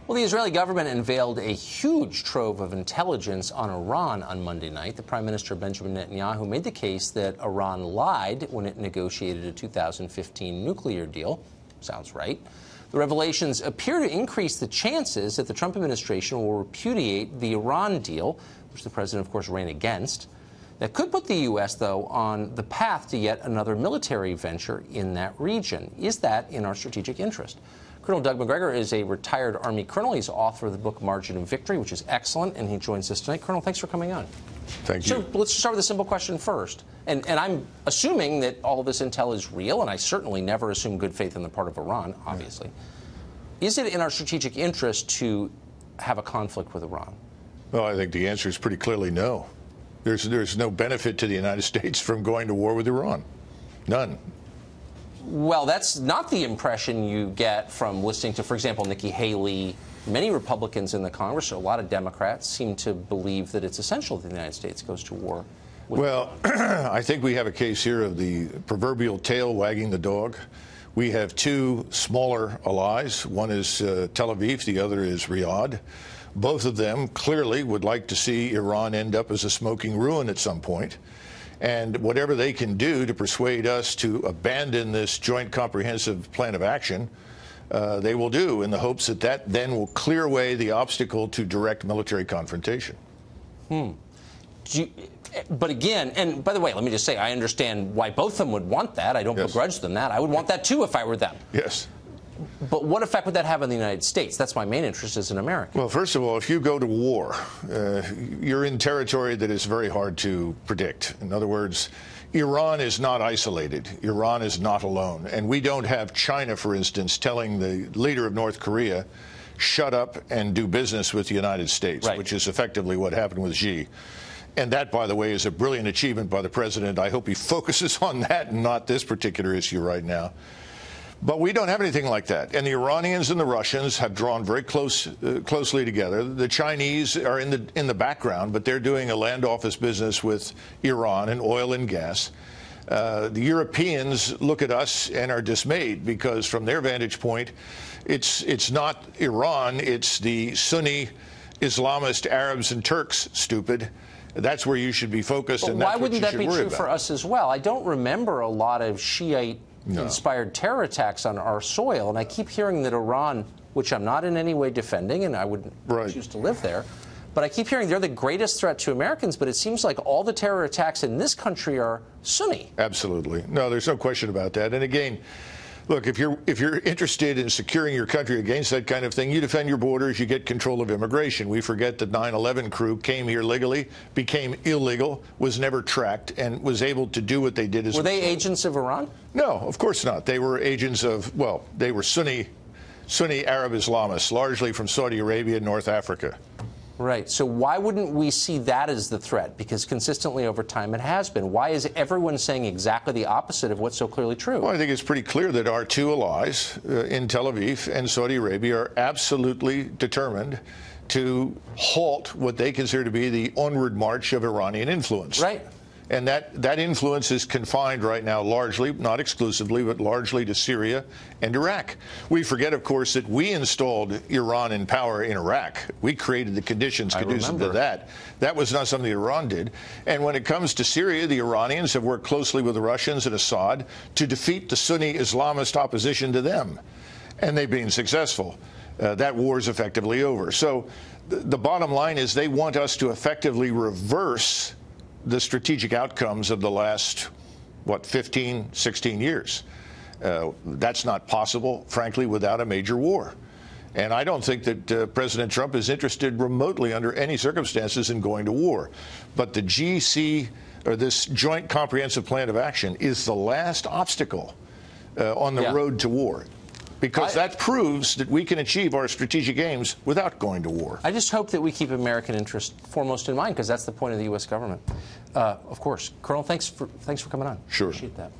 Well, the Israeli government unveiled a huge trove of intelligence on Iran on Monday night. The Prime Minister Benjamin Netanyahu made the case that Iran lied when it negotiated a 2015 nuclear deal. Sounds right. The revelations appear to increase the chances that the Trump administration will repudiate the Iran deal, which the president, of course, ran against. That could put the U.S., though, on the path to yet another military venture in that region. Is that in our strategic interest? Colonel Doug Macgregor is a retired Army colonel. He's author of the book Margin of Victory, which is excellent, and he joins us tonight. Colonel, thanks for coming on. Thank you. So let's start with a simple question first. And I'm assuming that all of this intel is real, and I certainly never assume good faith on the part of Iran, obviously. Is it in our strategic interest to have a conflict with Iran? Well, I think the answer is pretty clearly no. There's no benefit to the United States from going to war with Iran. None. Well, that's not the impression you get from listening to, for example, Nikki Haley. Many Republicans in the Congress, a lot of Democrats, seem to believe that it's essential that the United States goes to war with Well, I think we have a case here of the proverbial tail wagging the dog. We have two smaller allies. One is Tel Aviv, the other is Riyadh. Both of them clearly would like to see Iran end up as a smoking ruin at some point. And whatever they can do to persuade us to abandon this joint comprehensive plan of action, they will do, in the hopes that that then will clear away the obstacle to direct military confrontation. But again, and by the way, let me just say, I understand why both of them would want that. I don't begrudge them that. I would want that, too, if I were them. Yes. But what effect would that have on the United States? That's my main interest as an American. Well, first of all, if you go to war, you're in territory that is very hard to predict. In other words, Iran is not isolated. Iran is not alone. And we don't have China, for instance, telling the leader of North Korea, shut up and do business with the United States, which is effectively what happened with Xi. And that, by the way, is a brilliant achievement by the president. I hope he focuses on that and not this particular issue right now. But we don't have anything like that. And the Iranians and the Russians have drawn very closely together. The Chinese are in the background, but they're doing a land office business with Iran and oil and gas. The Europeans look at us and are dismayed because, from their vantage point, it's not Iran, it's the Sunni Islamist Arabs and Turks, stupid. That's where you should be focused, and that's what you should worry about. Why wouldn't that be true for us as well? I don't remember a lot of Shiite-inspired terror attacks on our soil, and I keep hearing that Iran, which I'm not in any way defending, and I wouldn't choose to live there, but I keep hearing they're the greatest threat to Americans, but it seems like all the terror attacks in this country are Sunni. Absolutely. No, there's no question about that. And again, look, if you're interested in securing your country against that kind of thing, you defend your borders, you get control of immigration. We forget that 9/11 crew came here legally, became illegal, was never tracked, and was able to do what they did. Were they agents of Iran? No, of course not. They were agents of, well, they were Sunni Arab Islamists, largely from Saudi Arabia and North Africa. Right. So why wouldn't we see that as the threat? Because consistently over time it has been. Why is everyone saying exactly the opposite of what's so clearly true? Well, I think it's pretty clear that our two allies in Tel Aviv and Saudi Arabia are absolutely determined to halt what they consider to be the onward march of Iranian influence. Right. And that influence is confined right now largely, not exclusively, but largely to Syria and Iraq. We forget, of course, that we installed Iran in power in Iraq. We created the conditions conducive to that. That was not something Iran did. And when it comes to Syria, the Iranians have worked closely with the Russians and Assad to defeat the Sunni Islamist opposition to them. And they've been successful. That war is effectively over. So the bottom line is they want us to effectively reverse the strategic outcomes of the last, 15, 16 years. That's not possible, frankly, without a major war. And I don't think that President Trump is interested remotely under any circumstances in going to war. But the GC, or this Joint Comprehensive Plan of Action, is the last obstacle on the road to war. Because that proves that we can achieve our strategic aims without going to war. I just hope that we keep American interest foremost in mind, because that's the point of the U.S. government. Of course. Colonel, thanks for coming on. Sure. Appreciate that.